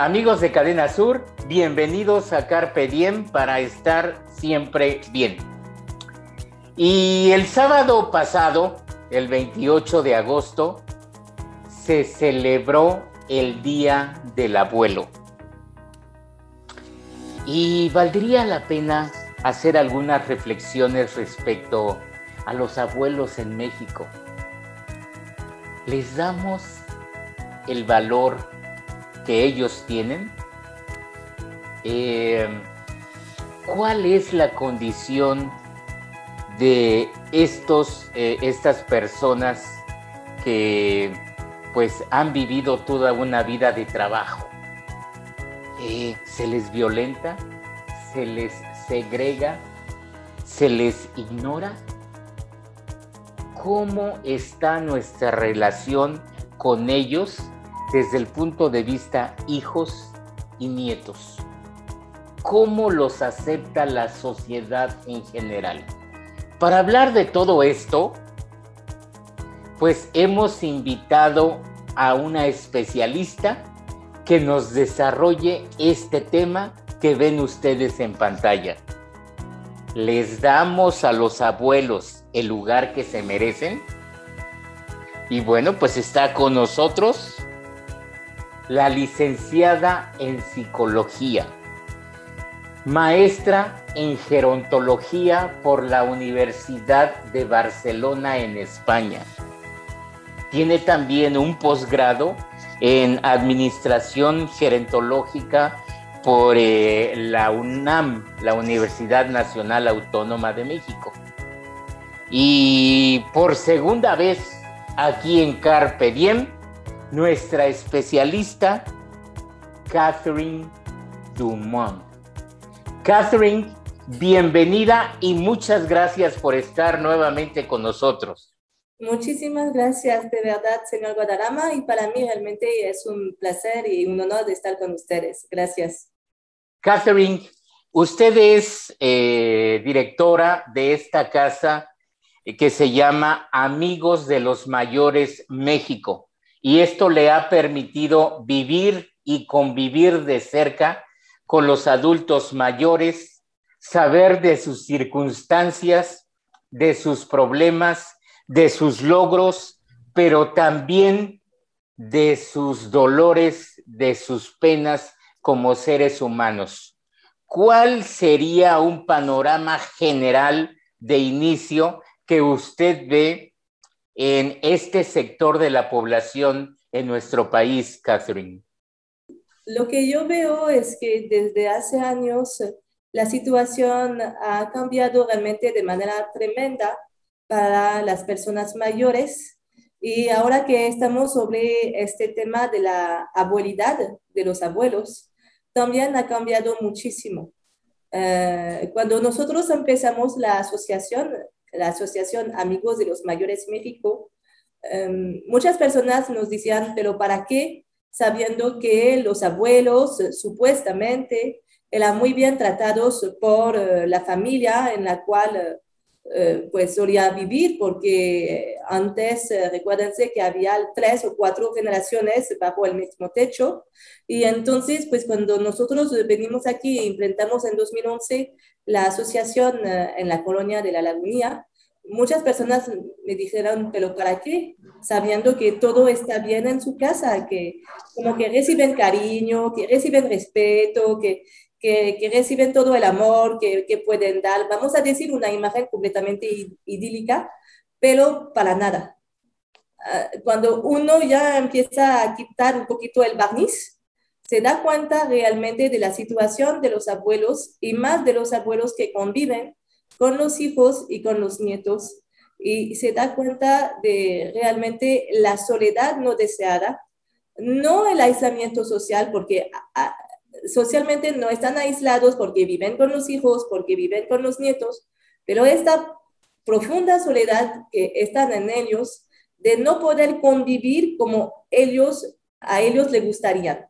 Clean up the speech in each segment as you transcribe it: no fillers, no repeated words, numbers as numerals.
Amigos de Cadena Sur, bienvenidos a Carpe Diem para estar siempre bien. Y el sábado pasado, el 28 de agosto, se celebró el Día del Abuelo. Y valdría la pena hacer algunas reflexiones respecto a los abuelos en México. ¿Les damos el valor que ellos tienen? ¿Cuál es la condición de estas personas que pues han vivido toda una vida de trabajo? ¿Se les violenta? ¿Se les segrega? ¿Se les ignora? ¿Cómo está nuestra relación con ellos desde el punto de vista hijos y nietos? ¿Cómo los acepta la sociedad en general? Para hablar de todo esto, pues hemos invitado a una especialista que nos desarrolle este tema que ven ustedes en pantalla. ¿Les damos a los abuelos el lugar que se merecen? Y bueno, pues está con nosotros la licenciada en psicología, maestra en gerontología por la Universidad de Barcelona en España. Tiene también un posgrado en administración gerontológica por la UNAM, la Universidad Nacional Autónoma de México. Y por segunda vez aquí en Carpe Diem, nuestra especialista, Catherine Dumont. Catherine, bienvenida y muchas gracias por estar nuevamente con nosotros. Muchísimas gracias, de verdad, señor Guadarrama, y para mí realmente es un placer y un honor de estar con ustedes. Gracias. Catherine, usted es directora de esta casa que se llama Amigos de los Mayores México, y esto le ha permitido vivir y convivir de cerca con los adultos mayores, saber de sus circunstancias, de sus problemas, de sus logros, pero también de sus dolores, de sus penas como seres humanos. ¿Cuál sería un panorama general de inicio que usted ve en este sector de la población en nuestro país, Catherine? Lo que yo veo es que desde hace años la situación ha cambiado realmente de manera tremenda para las personas mayores, y ahora que estamos sobre este tema de la abuelidad de los abuelos, también ha cambiado muchísimo. Cuando nosotros empezamos la asociación Amigos de los Mayores México, muchas personas nos decían, pero ¿para qué? Sabiendo que los abuelos supuestamente eran muy bien tratados por la familia en la cual pues solía vivir, porque antes recuérdense que había 3 o 4 generaciones bajo el mismo techo, y entonces pues cuando nosotros venimos aquí e implementamos en 2011 la asociación en la colonia de la Lagunilla, muchas personas me dijeron, pero ¿para qué? Sabiendo que todo está bien en su casa, que como que reciben cariño, que reciben respeto, que reciben todo el amor que pueden dar. Vamos a decir una imagen completamente idílica, pero para nada. Cuando uno ya empieza a quitar un poquito el barniz, se da cuenta realmente de la situación de los abuelos, y más de los abuelos que conviven con los hijos y con los nietos, y se da cuenta de realmente la soledad no deseada, no el aislamiento social, porque socialmente no están aislados porque viven con los hijos, porque viven con los nietos, pero esta profunda soledad que están en ellos de no poder convivir como a ellos les gustaría,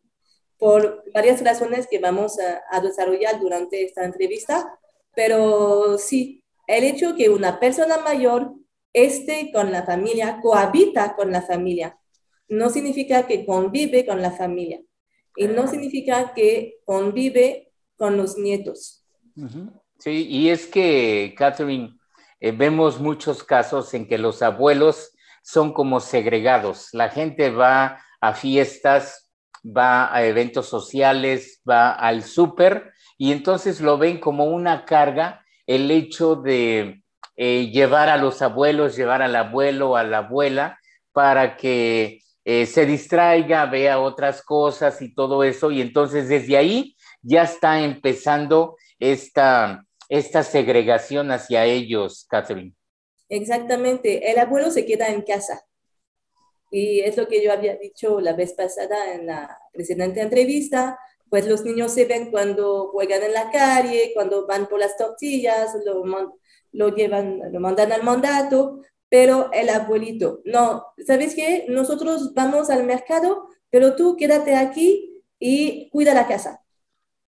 por varias razones que vamos a desarrollar durante esta entrevista. Pero sí, el hecho que una persona mayor esté con la familia, cohabita con la familia, no significa que convive con la familia. y no significa que convive con los nietos. Sí, y es que, Catherine, vemos muchos casos en que los abuelos son como segregados. La gente va a fiestas, va a eventos sociales, va al súper y entonces lo ven como una carga el hecho de llevar a los abuelos, llevar al abuelo o a la abuela para que se distraiga, vea otras cosas y todo eso. Y entonces desde ahí ya está empezando esta segregación hacia ellos, Catherine. Exactamente, el abuelo se queda en casa. Y es lo que yo había dicho la vez pasada en la precedente entrevista, pues los niños se ven cuando juegan en la calle, cuando van por las tortillas, lo llevan, lo mandan al mandato, pero el abuelito, no, ¿sabes qué? Nosotros vamos al mercado, pero tú quédate aquí y cuida la casa.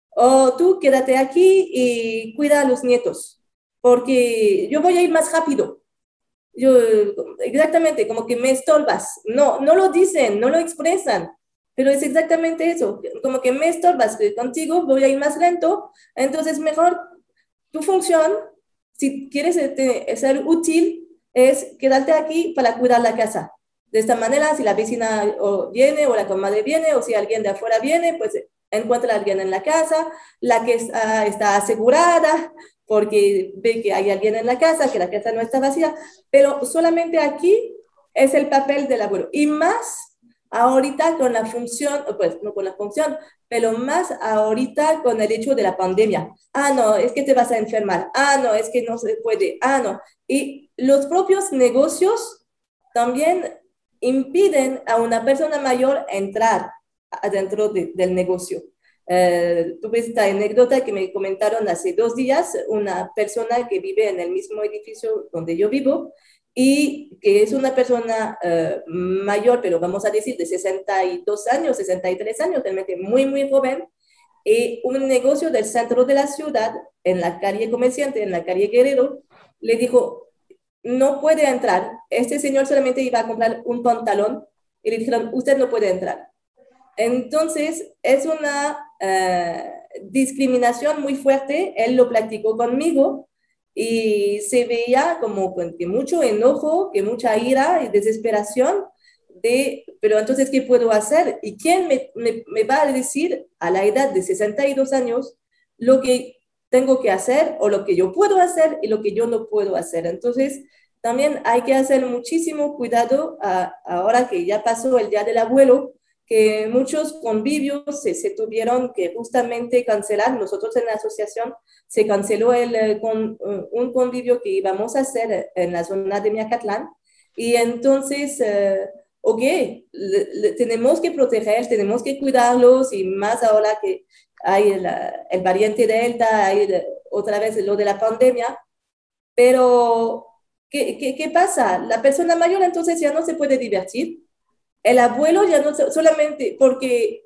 O tú quédate aquí y cuida a los nietos, porque yo voy a ir más rápido. Yo, exactamente, como que me estorbas. No, no lo dicen, no lo expresan, pero es exactamente eso, como que me estorbas, que contigo voy a ir más lento, entonces mejor tu función, si quieres ser útil, es quedarte aquí para cuidar la casa. De esta manera, si la vecina viene o la comadre viene o si alguien de afuera viene, pues encuentra a alguien en la casa, la que está asegurada porque ve que hay alguien en la casa, que la casa no está vacía, pero solamente aquí es el papel del abuelo. Y más ahorita con la función, pues no con la función, pero más ahorita con el hecho de la pandemia. Ah, no, es que te vas a enfermar. Ah, no, es que no se puede. Ah, no. Y los propios negocios también impiden a una persona mayor entrar adentro del negocio. Tuve esta anécdota que me comentaron hace 2 días, una persona que vive en el mismo edificio donde yo vivo y que es una persona mayor, pero vamos a decir de 62 años, 63 años, realmente muy, muy joven, y un negocio del centro de la ciudad, en la calle Comerciante, en la calle Guerrero, le dijo, no puede entrar. Este señor solamente iba a comprar un pantalón y le dijeron, usted no puede entrar. Entonces, es una discriminación muy fuerte. Él lo platicó conmigo y se veía como que mucho enojo, que mucha ira y desesperación pero entonces, ¿qué puedo hacer? ¿Y quién me va a decir a la edad de 62 años lo que tengo que hacer o lo que yo puedo hacer y lo que yo no puedo hacer? Entonces, también hay que hacer muchísimo cuidado ahora que ya pasó el Día del Abuelo, que muchos convivios se tuvieron que justamente cancelar. Nosotros en la asociación se canceló un convivio que íbamos a hacer en la zona de Miacatlán y entonces, ok, tenemos que proteger, tenemos que cuidarlos y más ahora que hay el variante Delta, hay otra vez lo de la pandemia, pero ¿qué pasa? La persona mayor entonces ya no se puede divertir. El abuelo ya no solamente porque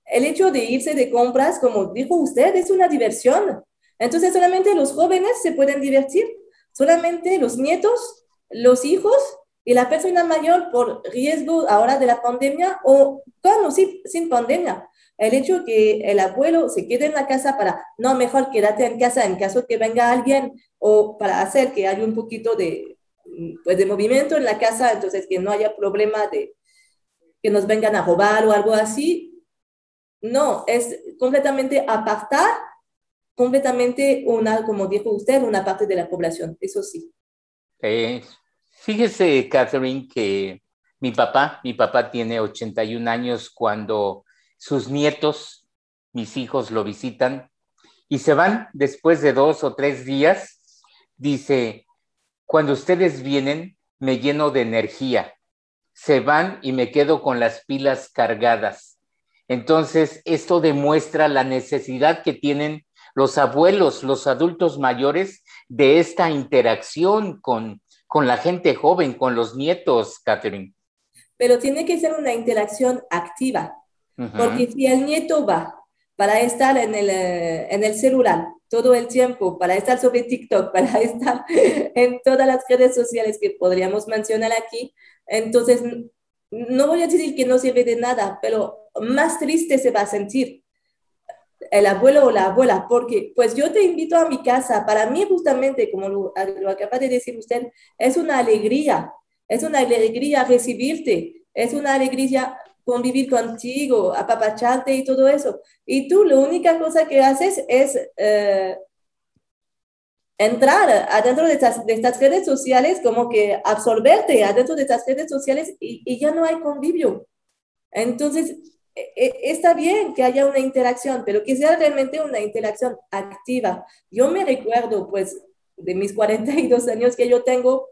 el hecho de irse de compras, como dijo usted, es una diversión. Entonces solamente los jóvenes se pueden divertir, solamente los nietos, los hijos y la persona mayor por riesgo ahora de la pandemia o con o sin pandemia. El hecho que el abuelo se quede en la casa para, no, mejor quédate en casa en caso que venga alguien o para hacer que haya un poquito pues, de movimiento en la casa, entonces que no haya problema de que nos vengan a robar o algo así. No, es completamente apartar, completamente como dijo usted, una parte de la población, eso sí. Fíjese, Catherine, que mi papá tiene 81 años cuando sus nietos, mis hijos, lo visitan y se van después de 2 o 3 días. Dice, cuando ustedes vienen, me lleno de energía. Se van y me quedo con las pilas cargadas. Entonces, esto demuestra la necesidad que tienen los abuelos, los adultos mayores, de esta interacción con la gente joven, con los nietos, Catherine. Pero tiene que ser una interacción activa, porque Uh-huh. si el nieto va para estar en el celular todo el tiempo, para estar sobre TikTok, para estar en todas las redes sociales que podríamos mencionar aquí, entonces no voy a decir que no sirve de nada, pero más triste se va a sentir el abuelo o la abuela, porque pues yo te invito a mi casa. Para mí justamente, como lo acaba de decir usted, es una alegría recibirte, es una alegría convivir contigo, apapacharte y todo eso. Y tú, la única cosa que haces es entrar adentro de estas redes sociales, como que absorberte adentro de estas redes sociales y ya no hay convivio. Entonces, está bien que haya una interacción, pero que sea realmente una interacción activa. Yo me recuerdo, pues, de mis 42 años que yo tengo,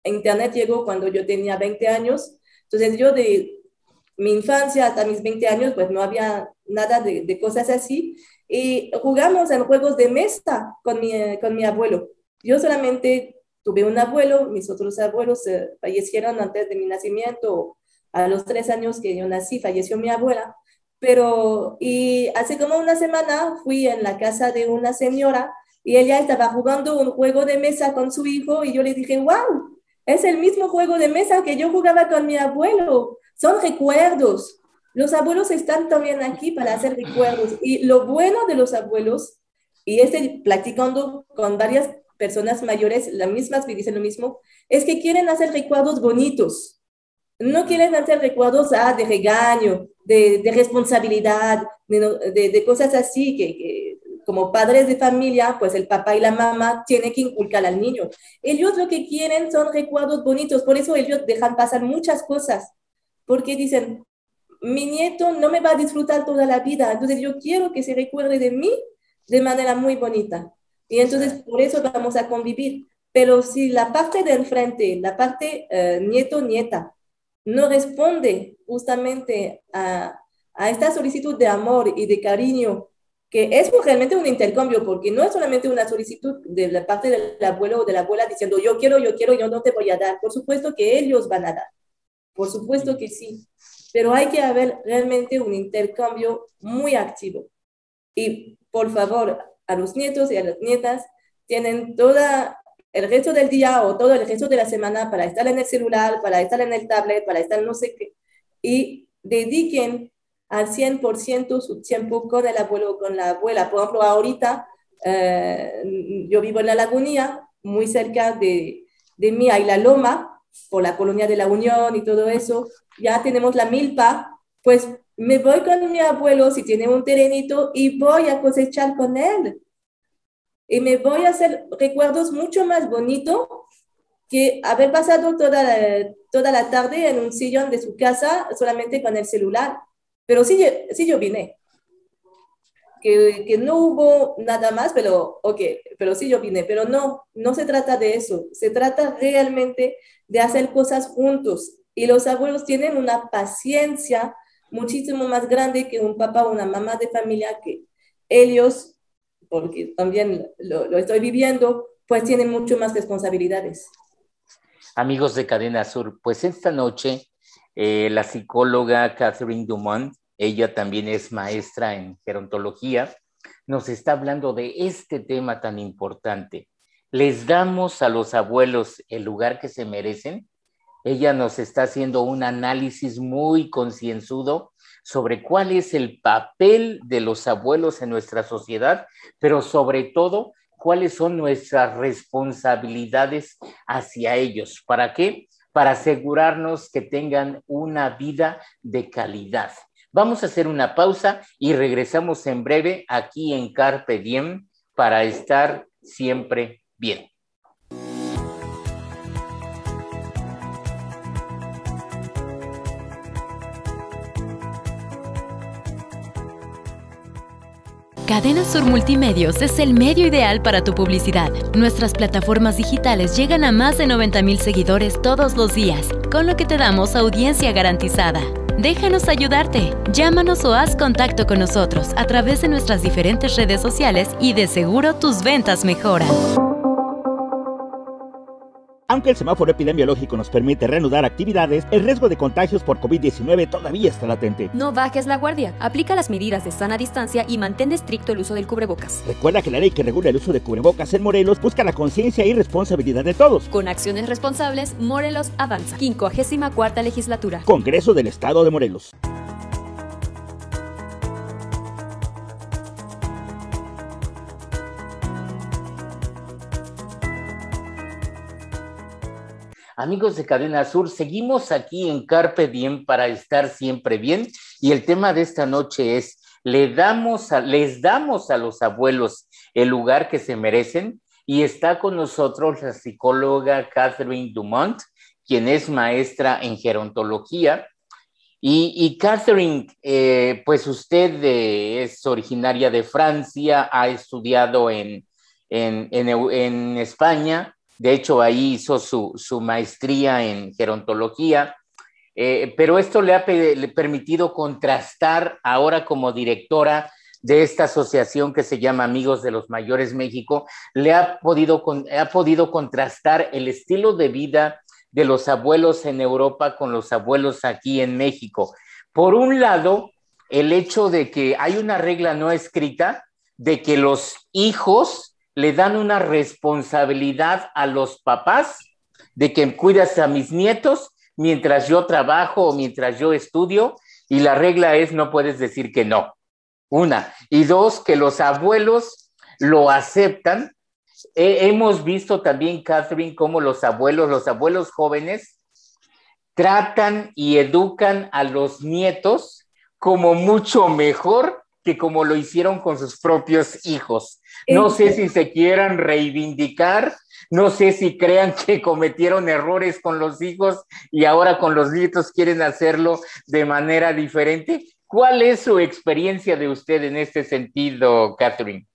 Internet llegó cuando yo tenía 20 años, entonces yo de mi infancia hasta mis 20 años, pues no había nada de cosas así, y jugamos en juegos de mesa con mi abuelo. Yo solamente tuve un abuelo, mis otros abuelos fallecieron antes de mi nacimiento. A los 3 años que yo nací, falleció mi abuela. Y hace como una semana fui en la casa de una señora y ella estaba jugando un juego de mesa con su hijo y yo le dije, wow, es el mismo juego de mesa que yo jugaba con mi abuelo. Son recuerdos. Los abuelos están también aquí para hacer recuerdos. Y lo bueno de los abuelos, y platicando con varias personas mayores, las mismas me dicen lo mismo, es que quieren hacer recuerdos bonitos. No quieren hacer recuerdos de regaño, de responsabilidad, de cosas así que como padres de familia, pues el papá y la mamá tienen que inculcar al niño. Ellos lo que quieren son recuerdos bonitos, por eso ellos dejan pasar muchas cosas, porque dicen, mi nieto no me va a disfrutar toda la vida, entonces yo quiero que se recuerde de mí de manera muy bonita. Y entonces por eso vamos a convivir. Pero si la parte de enfrente, la parte nieto-nieta, no responde justamente a esta solicitud de amor y de cariño, que es realmente un intercambio, porque no es solamente una solicitud de la parte del abuelo o de la abuela diciendo yo quiero, yo no te voy a dar. Por supuesto que ellos van a dar, por supuesto que sí, pero hay que haber realmente un intercambio muy activo. Y por favor, a los nietos y a las nietas tienen toda el resto del día o todo el resto de la semana para estar en el celular, para estar en el tablet, para estar no sé qué, y dediquen al 100% su tiempo con el abuelo o con la abuela. Por ejemplo, ahorita yo vivo en La Lagunilla, muy cerca de mí hay la Loma, por la Colonia de la Unión y todo eso, ya tenemos la milpa, pues me voy con mi abuelo si tiene un terrenito y voy a cosechar con él. Y me voy a hacer recuerdos mucho más bonitos que haber pasado toda la tarde en un sillón de su casa solamente con el celular. Pero sí yo vine. Que no hubo nada más, pero sí yo vine. Pero no se trata de eso. Se trata realmente de hacer cosas juntos. Y los abuelos tienen una paciencia muchísimo más grande que un papá o una mamá de familia, que ellos, porque también lo estoy viviendo, pues tienen mucho más responsabilidades. Amigos de Cadena Sur, pues esta noche la psicóloga Catherine Dumont, ella también es maestra en gerontología, nos está hablando de este tema tan importante. ¿Les damos a los abuelos el lugar que se merecen? Ella nos está haciendo un análisis muy concienzudo sobre cuál es el papel de los abuelos en nuestra sociedad, pero sobre todo, cuáles son nuestras responsabilidades hacia ellos. ¿Para qué? Para asegurarnos que tengan una vida de calidad. Vamos a hacer una pausa y regresamos en breve aquí en Carpe Diem para estar siempre bien. Cadena Sur Multimedios es el medio ideal para tu publicidad. Nuestras plataformas digitales llegan a más de 90,000 seguidores todos los días, con lo que te damos audiencia garantizada. Déjanos ayudarte. Llámanos o haz contacto con nosotros a través de nuestras diferentes redes sociales y de seguro tus ventas mejoran. Aunque el semáforo epidemiológico nos permite reanudar actividades, el riesgo de contagios por COVID-19 todavía está latente. No bajes la guardia, aplica las medidas de sana distancia y mantén estricto el uso del cubrebocas. Recuerda que la ley que regula el uso de cubrebocas en Morelos busca la conciencia y responsabilidad de todos. Con acciones responsables, Morelos avanza. 54ª Legislatura. Congreso del Estado de Morelos. Amigos de Cadena Sur, seguimos aquí en Carpe Diem para estar siempre bien, y el tema de esta noche es: les damos a los abuelos el lugar que se merecen, y está con nosotros la psicóloga Catherine Dumont, quien es maestra en gerontología. Y Catherine, pues usted es originaria de Francia, ha estudiado en España. De hecho, ahí hizo su maestría en gerontología, pero esto le ha permitido contrastar ahora como directora de esta asociación que se llama Amigos de los Mayores México. Ha podido contrastar el estilo de vida de los abuelos en Europa con los abuelos aquí en México. Por un lado, el hecho de que hay una regla no escrita de que los hijos le dan una responsabilidad a los papás de que cuidas a mis nietos mientras yo trabajo o mientras yo estudio, y la regla es: no puedes decir que no. Una. Y dos, que los abuelos lo aceptan. Hemos visto también, Catherine, cómo los abuelos jóvenes tratan y educan a los nietos como mucho mejor que como lo hicieron con sus propios hijos. No sé si se quieran reivindicar, no sé si crean que cometieron errores con los hijos y ahora con los nietos quieren hacerlo de manera diferente. ¿Cuál es su experiencia de usted en este sentido, Catherine?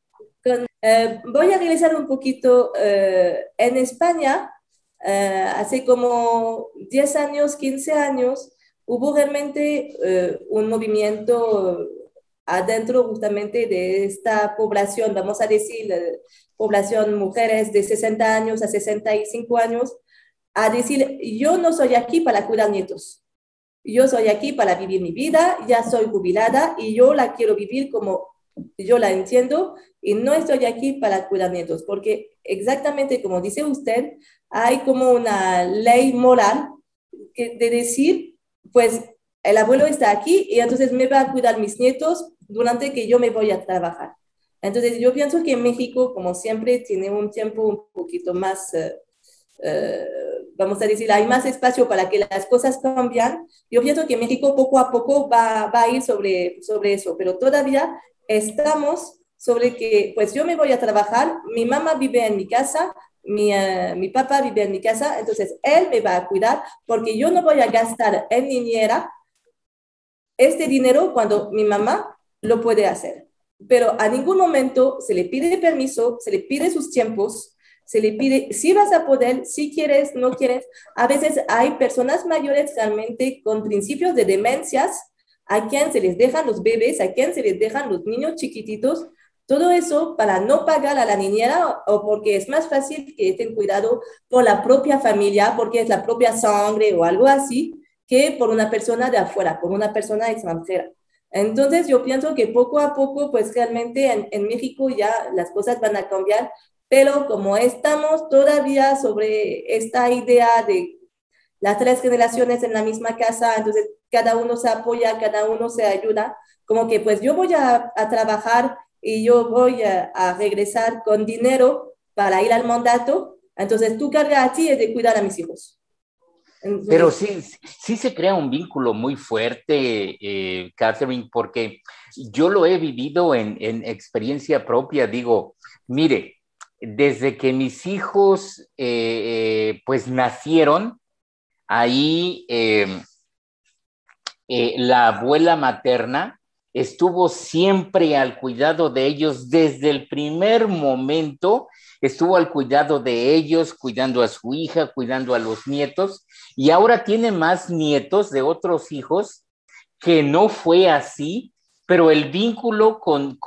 Voy a regresar un poquito. En España, hace como 10 años, 15 años, hubo realmente un movimiento adentro justamente de esta población, vamos a decir, población mujeres de 60 años a 65 años, a decir: yo no soy aquí para cuidar nietos, yo soy aquí para vivir mi vida, ya soy jubilada y yo la quiero vivir como yo la entiendo, y no estoy aquí para cuidar nietos, porque exactamente como dice usted, hay como una ley moral de decir, pues el abuelo está aquí y entonces me va a cuidar mis nietos durante que yo me voy a trabajar. Entonces yo pienso que México, como siempre, tiene un tiempo un poquito más, vamos a decir, hay más espacio para que las cosas cambien. Yo pienso que México poco a poco va a ir sobre eso, pero todavía estamos sobre que, pues yo me voy a trabajar, mi mamá vive en mi casa, mi papá vive en mi casa, entonces él me va a cuidar porque yo no voy a gastar en niñera este dinero cuando mi mamá lo puede hacer. Pero a ningún momento se le pide permiso, se le pide sus tiempos, se le pide si vas a poder, si quieres, no quieres. A veces hay personas mayores realmente con principios de demencias, a quien se les dejan los bebés, a quien se les dejan los niños chiquititos, todo eso para no pagar a la niñera o porque es más fácil que estén cuidado por la propia familia, porque es la propia sangre o algo así, que por una persona de afuera, por una persona extranjera. Entonces yo pienso que poco a poco, pues realmente en México ya las cosas van a cambiar, pero como estamos todavía sobre esta idea de las 3 generaciones en la misma casa, entonces cada uno se apoya, cada uno se ayuda, como que pues yo voy a trabajar y yo voy a regresar con dinero para ir al mandato, entonces tu carga a ti es de cuidar a mis hijos. Entonces, pero sí se crea un vínculo muy fuerte, Catherine, porque yo lo he vivido en experiencia propia. Digo, mire, desde que mis hijos pues nacieron, ahí la abuela materna estuvo siempre al cuidado de ellos desde el primer momento. Estuvo al cuidado de ellos, cuidando a su hija, cuidando a los nietos, y ahora tiene más nietos de otros hijos que no fue así, pero el vínculo con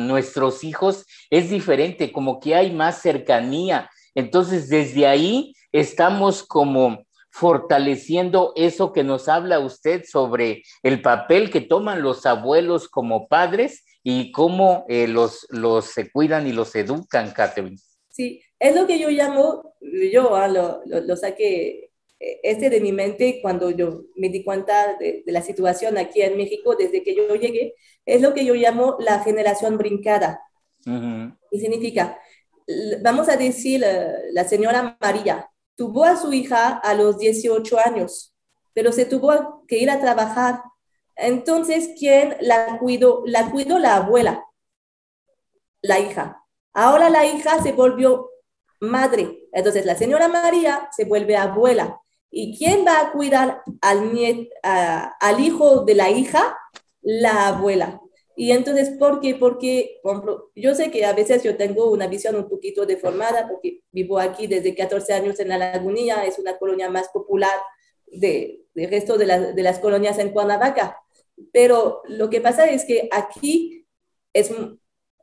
nuestros hijos es diferente, como que hay más cercanía. Entonces, desde ahí estamos como fortaleciendo eso que nos habla usted sobre el papel que toman los abuelos como padres y cómo los se cuidan y los educan, Catherine. Sí, es lo que yo llamo, lo saqué de mi mente cuando yo me di cuenta de la situación aquí en México desde que yo llegué, es lo que yo llamo la generación brincada. Y significa, vamos a decir, la señora María tuvo a su hija a los 18 años, pero se tuvo que ir a trabajar. Entonces, ¿quién la cuidó? La cuidó la abuela, la hija. Ahora la hija se volvió madre. Entonces, la señora María se vuelve abuela. ¿Y quién va a cuidar al hijo de la hija? La abuela. Y entonces, ¿por qué? Porque, por ejemplo, yo sé que a veces yo tengo una visión un poquito deformada porque vivo aquí desde 14 años en La Lagunilla, es una colonia más popular del resto de las colonias en Cuernavaca. Pero lo que pasa es que aquí es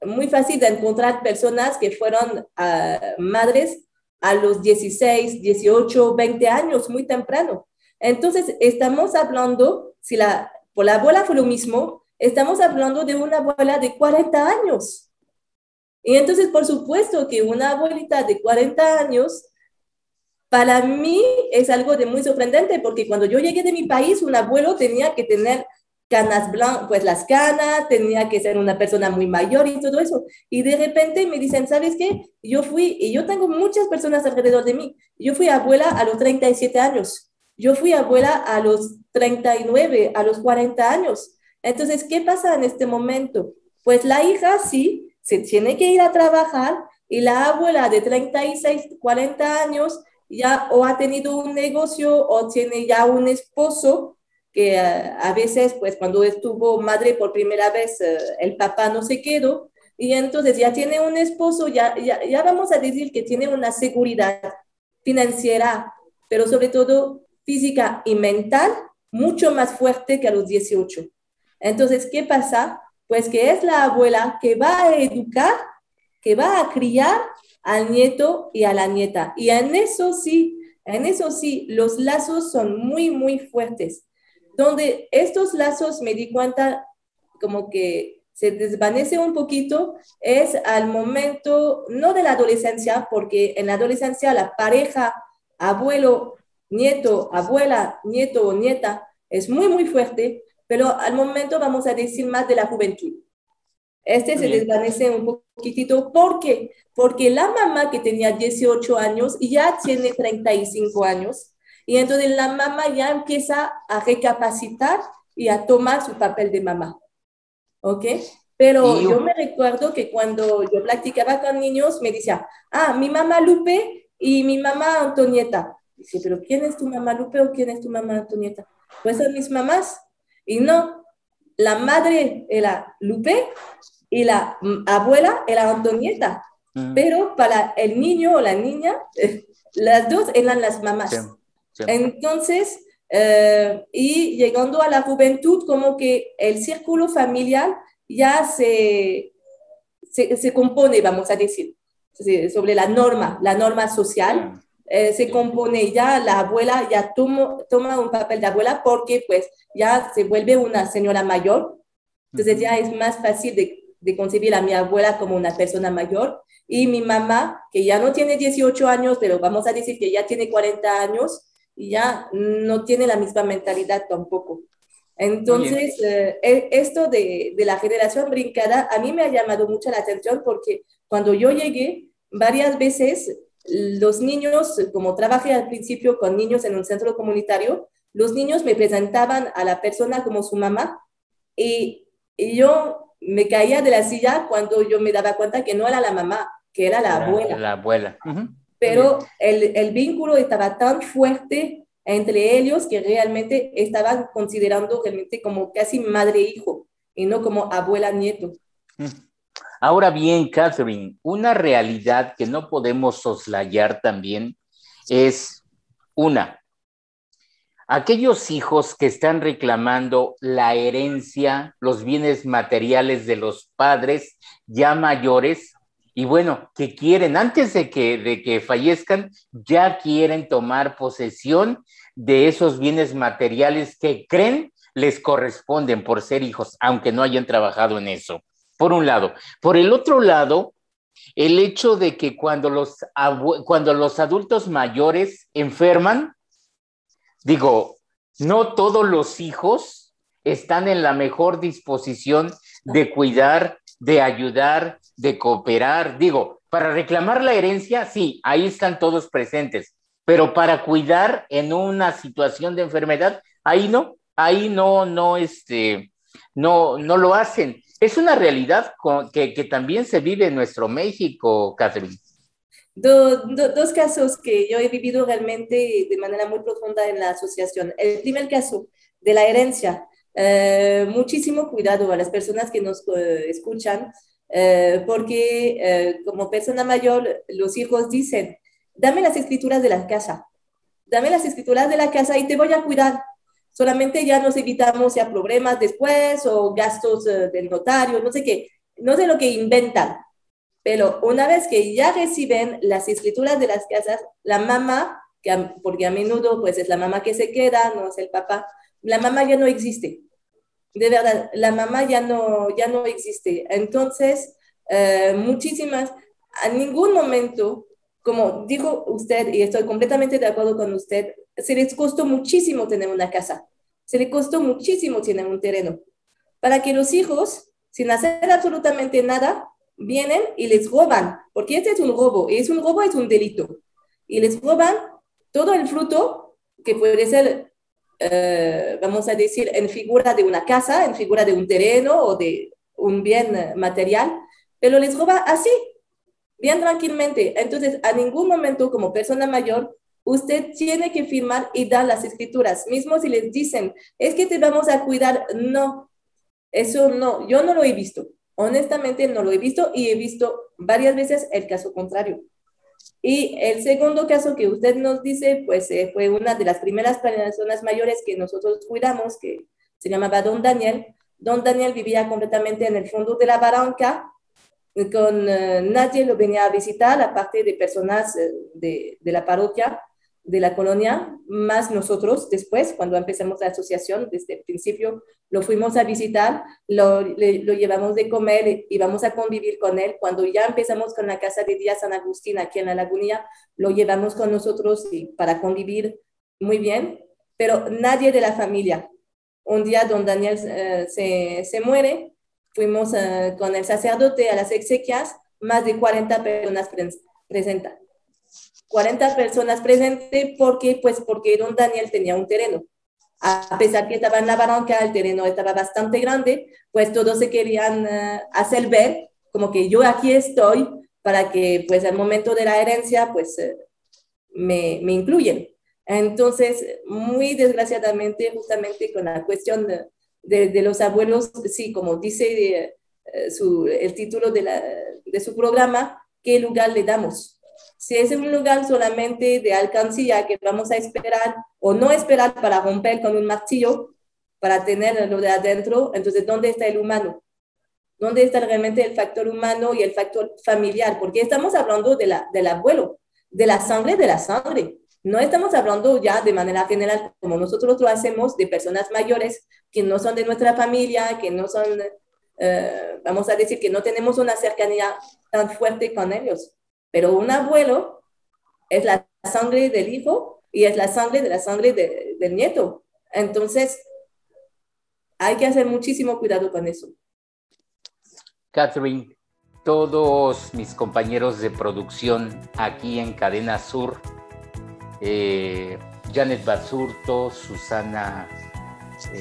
muy fácil de encontrar personas que fueron madres a los 16, 18, 20 años, muy temprano. Entonces, estamos hablando, por la abuela fue lo mismo, estamos hablando de una abuela de 40 años. Y entonces, por supuesto que una abuelita de 40 años, para mí es algo de muy sorprendente, porque cuando yo llegué de mi país, un abuelo tenía que tener canas blancas, pues las canas, tenía que ser una persona muy mayor y todo eso. Y de repente me dicen, ¿sabes qué? Yo fui, y yo tengo muchas personas alrededor de mí, yo fui abuela a los 37 años, yo fui abuela a los 39, a los 40 años. Entonces, ¿qué pasa en este momento? Pues la hija sí se tiene que ir a trabajar y la abuela de 36, 40 años ya o ha tenido un negocio o tiene ya un esposo que a veces, pues cuando estuvo madre por primera vez, el papá no se quedó y entonces ya tiene un esposo, ya vamos a decir que tiene una seguridad financiera, pero sobre todo física y mental mucho más fuerte que a los 18. Entonces, ¿qué pasa? Pues que es la abuela que va a educar, que va a criar al nieto y a la nieta. Y en eso sí, los lazos son muy, muy fuertes. Donde estos lazos me di cuenta como que se desvanece un poquito es al momento, no de la adolescencia, porque en la adolescencia la pareja, abuelo, nieto, abuela, nieto o nieta es muy, muy fuerte, pero al momento vamos a decir más de la juventud. Se desvanece un poquitito. ¿Por qué? Porque la mamá que tenía 18 años ya tiene 35 años y entonces la mamá ya empieza a recapacitar y a tomar su papel de mamá. ¿Ok? Pero yo me recuerdo que cuando yo practicaba con niños me decía, mi mamá Lupe y mi mamá Antonieta. Dice, ¿pero quién es tu mamá Lupe o quién es tu mamá Antonieta? Pues son mis mamás. Y no, la madre era Lupe y la abuela era Antonieta. Pero para el niño o la niña, las dos eran las mamás. Sí. Entonces, y llegando a la juventud, como que el círculo familiar ya se compone, vamos a decir, sobre la norma social. Se compone ya, la abuela ya toma un papel de abuela porque pues ya se vuelve una señora mayor, entonces ya es más fácil de concebir a mi abuela como una persona mayor, y mi mamá, que ya no tiene 18 años, pero vamos a decir que ya tiene 40 años, y ya no tiene la misma mentalidad tampoco. Entonces, esto de la generación brincada a mí me ha llamado mucho la atención porque cuando yo llegué, varias veces los niños, como trabajé al principio con niños en un centro comunitario, los niños me presentaban a la persona como su mamá y yo me caía de la silla cuando yo me daba cuenta que no era la mamá, que era la abuela. La abuela. Pero el vínculo estaba tan fuerte entre ellos que realmente estaban considerando realmente como casi madre-hijo y no como abuela-nieto. Ahora bien, Catherine, una realidad que no podemos soslayar también es aquellos hijos que están reclamando la herencia, los bienes materiales de los padres ya mayores y bueno, que quieren, antes de que fallezcan, ya quieren tomar posesión de esos bienes materiales que creen les corresponden por ser hijos, aunque no hayan trabajado en eso, por un lado. Por el otro lado, el hecho de que cuando los adultos mayores enferman, digo, no todos los hijos están en la mejor disposición de cuidar, de ayudar, de cooperar. Digo, para reclamar la herencia, sí, ahí están todos presentes, pero para cuidar en una situación de enfermedad, ahí no lo hacen. Es una realidad que también se vive en nuestro México, Catherine. Dos casos que yo he vivido realmente de manera muy profunda en la asociación. El primer caso de la herencia. Muchísimo cuidado a las personas que nos escuchan, porque como persona mayor, los hijos dicen, dame las escrituras de la casa, y te voy a cuidar. Solamente ya nos evitamos ya problemas después o gastos del notario, no sé qué, no sé lo que inventan. Pero una vez que ya reciben las escrituras de las casas, la mamá, porque a menudo pues es la mamá que se queda, no es el papá, la mamá ya no existe. De verdad, la mamá ya no existe. Entonces, a ningún momento, como dijo usted, y estoy completamente de acuerdo con usted, se les costó muchísimo tener una casa, se les costó muchísimo tener un terreno, para que los hijos, sin hacer absolutamente nada, vienen y les roban, porque este es un robo, es un delito, y les roban todo el fruto que puede ser, vamos a decir, en figura de una casa, en figura de un terreno o de un bien material, pero les roba así, bien tranquilamente. Entonces, a ningún momento como persona mayor, usted tiene que firmar y dar las escrituras, mismo si les dicen, es que te vamos a cuidar, no, eso no, yo no lo he visto. Honestamente no lo he visto y he visto varias veces el caso contrario. Y el segundo caso que usted nos dice, pues fue una de las primeras personas mayores que nosotros cuidamos, que se llamaba Don Daniel. Don Daniel vivía completamente en el fondo de la barranca, con nadie lo venía a visitar, aparte de personas de la parroquia, de la colonia, más nosotros después, cuando empezamos la asociación, desde el principio lo fuimos a visitar, lo llevamos de comer, íbamos a convivir con él. Cuando ya empezamos con la Casa de Día San Agustín aquí en La Lagunilla, lo llevamos con nosotros para convivir muy bien, pero nadie de la familia. Un día don Daniel se muere, fuimos con el sacerdote a las exequias, más de 40 personas presentes. 40 personas presentes porque don Daniel tenía un terreno. A pesar que estaba en la barranca, el terreno estaba bastante grande, pues todos se querían hacer ver como que yo aquí estoy para que pues al momento de la herencia pues me incluyen. Entonces, muy desgraciadamente, justamente con la cuestión de los abuelos, sí, como dice el título de su programa, ¿qué lugar le damos? Si es un lugar solamente de alcancía que vamos a esperar o no esperar para romper con un martillo, para tener lo de adentro, entonces, ¿dónde está el humano? ¿Dónde está realmente el factor humano y el factor familiar? Porque estamos hablando del abuelo, de la sangre de la sangre. No estamos hablando ya de manera general, como nosotros lo hacemos, de personas mayores que no son de nuestra familia, que no son, vamos a decir, que no tenemos una cercanía tan fuerte con ellos. Pero un abuelo es la sangre del hijo y es la sangre del nieto. Entonces, hay que hacer muchísimo cuidado con eso. Catherine, todos mis compañeros de producción aquí en Cadena Sur, Janet Basurto, Susana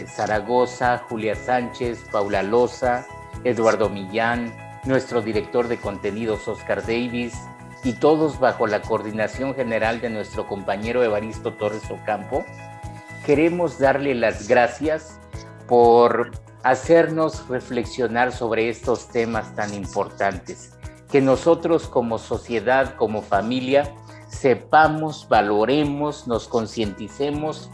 Zaragoza, Julia Sánchez, Paula Loza, Eduardo Millán, nuestro director de contenidos Oscar Davis, y todos bajo la coordinación general de nuestro compañero Evaristo Torres Ocampo, queremos darle las gracias por hacernos reflexionar sobre estos temas tan importantes, que nosotros como sociedad, como familia, sepamos, valoremos, nos concienticemos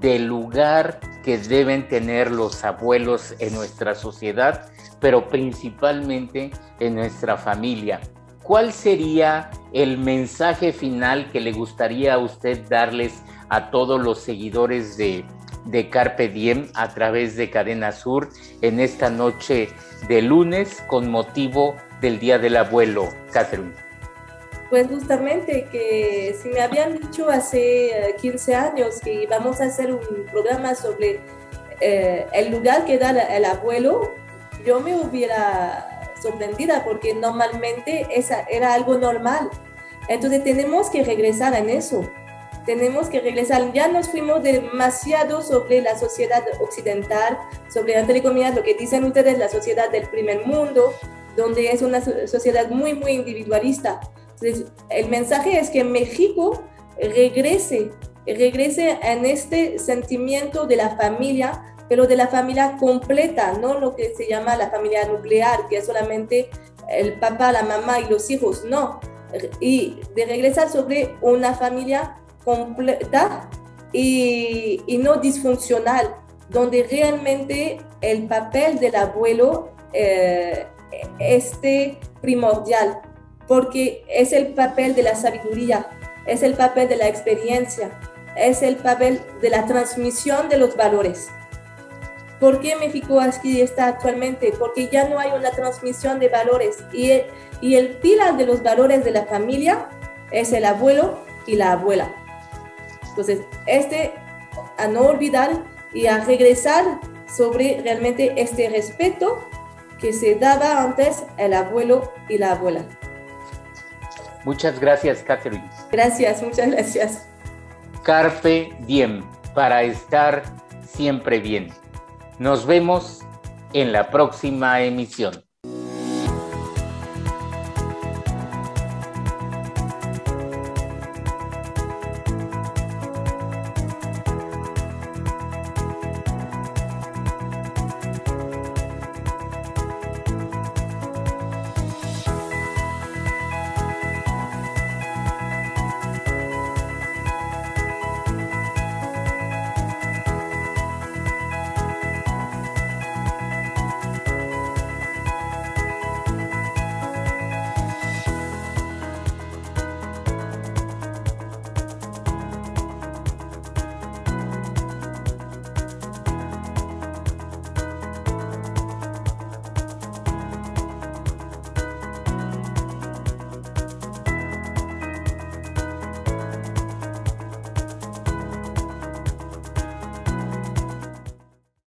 del lugar que deben tener los abuelos en nuestra sociedad, pero principalmente en nuestra familia. ¿cuál sería el mensaje final que le gustaría a usted darles a todos los seguidores de Carpe Diem a través de Cadena Sur en esta noche de lunes con motivo del Día del Abuelo, Catherine? Pues justamente que si me habían dicho hace 15 años que íbamos a hacer un programa sobre el lugar que da el abuelo, yo me hubiera sorprendida porque normalmente esa era algo normal. Entonces tenemos que regresar en eso. Tenemos que regresar. Ya nos fuimos demasiado sobre la sociedad occidental, sobre, entre comillas, lo que dicen ustedes, la sociedad del primer mundo, donde es una sociedad muy, muy individualista. Entonces, el mensaje es que México regrese en este sentimiento de la familia, pero de la familia completa, no lo que se llama la familia nuclear, que es solamente el papá, la mamá y los hijos, no. Y de regresar sobre una familia completa y no disfuncional, donde realmente el papel del abuelo esté primordial, porque es el papel de la sabiduría, es el papel de la experiencia, es el papel de la transmisión de los valores. ¿Por qué México así está actualmente? Porque ya no hay una transmisión de valores y el pilar de los valores de la familia es el abuelo y la abuela. Entonces, a no olvidar y a regresar sobre realmente este respeto que se daba antes el abuelo y la abuela. Muchas gracias, Catherine. Gracias, muchas gracias. Carpe Diem, para estar siempre bien. Nos vemos en la próxima emisión.